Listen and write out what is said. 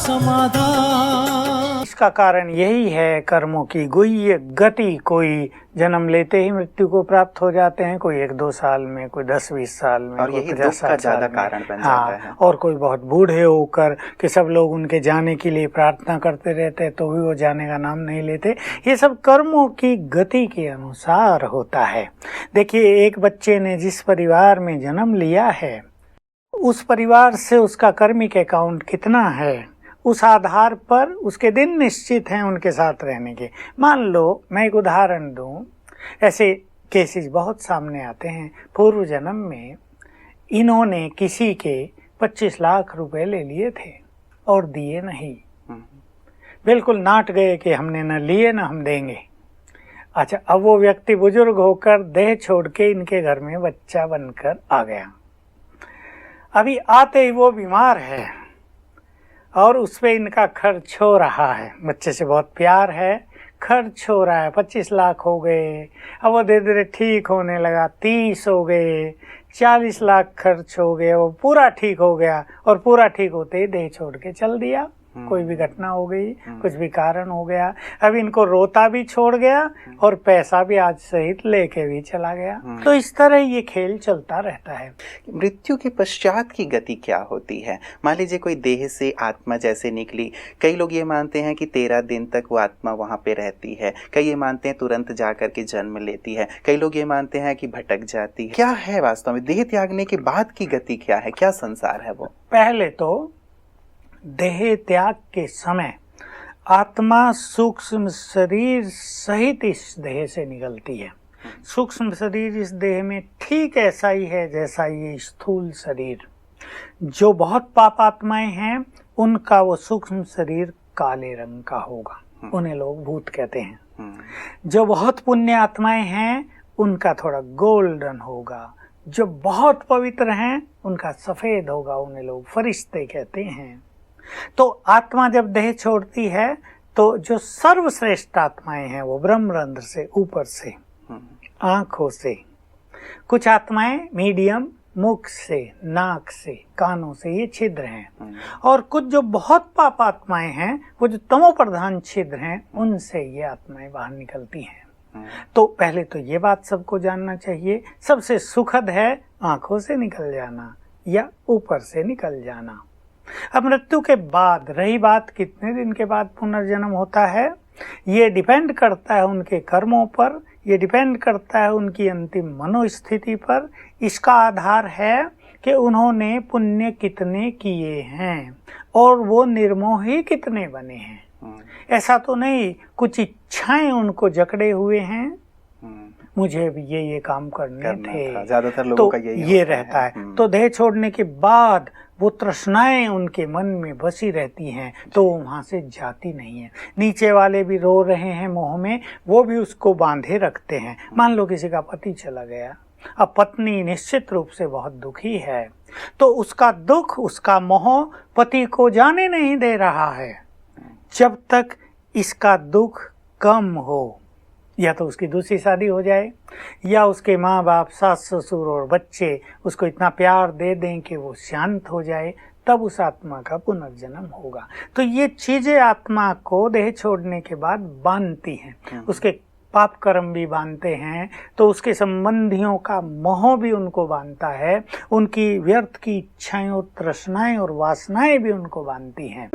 समाधान। इसका कारण यही है कर्मों की गुह्य गति। कोई जन्म लेते ही मृत्यु को प्राप्त हो जाते हैं, कोई 1-2 साल में, कोई 10-20 साल में, और यही दुख का ज्यादा कारण बन जाता है। और कोई बहुत बूढ़े होकर कि सब लोग उनके जाने के लिए प्रार्थना करते रहते हैं तो भी वो जाने का नाम नहीं लेते। ये सब कर्मों की गति के अनुसार होता है। देखिए, एक बच्चे ने जिस परिवार में जन्म लिया है उस परिवार से उसका कर्मिक अकाउंट कितना है, उस आधार पर उसके दिन निश्चित हैं उनके साथ रहने के। मान लो मैं एक उदाहरण दूं, ऐसे केसेस बहुत सामने आते हैं। पूर्व जन्म में इन्होंने किसी के 25 लाख रुपए ले लिए थे और दिए नहीं, बिल्कुल नाट गए कि हमने न लिए न हम देंगे। अच्छा, अब वो व्यक्ति बुजुर्ग होकर देह छोड़ के इनके घर में बच्चा बनकर आ गया। अभी आते ही वो बीमार है और उस पे इनका खर्च हो रहा है। बच्चे से बहुत प्यार है, खर्च हो रहा है। 25 लाख हो गए, अब वो धीरे धीरे ठीक होने लगा। 30 हो गए, 40 लाख खर्च हो गए, वो पूरा ठीक हो गया और पूरा ठीक होते ही देह छोड़ के चल दिया। कोई भी घटना हो गई, कुछ भी कारण हो गया, अब इनको रोता भी छोड़ गया और पैसा भी आज सहित लेके भी चला गया। तो इस तरह ये खेल चलता रहता है। मृत्यु के पश्चात की गति क्या होती है? मान लीजिए कोई देह से आत्मा जैसे निकली, कई लोग ये मानते हैं कि 13 दिन तक वो आत्मा वहां पे रहती है, कई ये मानते हैं तुरंत जाकर के जन्म लेती है, कई लोग ये मानते हैं कि भटक जाती है। क्या है वास्तव में देह त्यागने के बाद की गति? क्या है, क्या संसार है वो? पहले तो देह त्याग के समय आत्मा सूक्ष्म शरीर सहित इस देह से निकलती है। सूक्ष्म शरीर इस देह में ठीक ऐसा ही है जैसा ये स्थूल शरीर। जो बहुत पाप आत्माएं हैं उनका वो सूक्ष्म शरीर काले रंग का होगा, उन्हें लोग भूत कहते हैं। जो बहुत पुण्य आत्माएं हैं उनका थोड़ा गोल्डन होगा। जो बहुत पवित्र हैं उनका सफेद होगा, उन्हें लोग फरिश्ते कहते हैं। तो आत्मा जब देह छोड़ती है तो जो सर्वश्रेष्ठ आत्माएं हैं वो ब्रह्मरंध्र से, ऊपर से, आंखों से, कुछ आत्माएं मीडियम, मुख से, नाक से, कानों से, ये छिद्र हैं। और कुछ जो बहुत पाप आत्माएं हैं वो जो तमो प्रधान छिद्र हैं उनसे ये आत्माएं बाहर निकलती हैं। तो पहले तो ये बात सबको जानना चाहिए, सबसे सुखद है आंखों से निकल जाना या ऊपर से निकल जाना। अब मृत्यु के बाद रही बात कितने दिन के बाद पुनर्जन्म होता है, ये डिपेंड करता है उनके कर्मों पर, ये डिपेंड करता है उनकी अंतिम मनोस्थिति पर। इसका आधार है कि उन्होंने पुण्य कितने किए हैं और वो निर्मोही कितने बने हैं। ऐसा तो नहीं कुछ इच्छाएं उनको जकड़े हुए हैं, मुझे भी ये काम करने थे, ज्यादातर लोगों तो का ये रहता है। तो देह छोड़ने के बाद वो तृष्णाएं उनके मन में बसी रहती हैं तो वहां से जाती नहीं है। नीचे वाले भी रो रहे हैं मोह में, वो भी उसको बांधे रखते हैं। मान लो किसी का पति चला गया, अब पत्नी निश्चित रूप से बहुत दुखी है, तो उसका दुख, उसका मोह पति को जाने नहीं दे रहा है। जब तक इसका दुख कम हो, या तो उसकी दूसरी शादी हो जाए या उसके माँ बाप, सास ससुर और बच्चे उसको इतना प्यार दे दें कि वो शांत हो जाए, तब उस आत्मा का पुनर्जन्म होगा। तो ये चीजें आत्मा को देह छोड़ने के बाद बांधती हैं, उसके पाप कर्म भी बांधते हैं, तो उसके संबंधियों का मोह भी उनको बांधता है, उनकी व्यर्थ की इच्छाएं और तृष्णाएं और वासनाएं भी उनको बांधती हैं।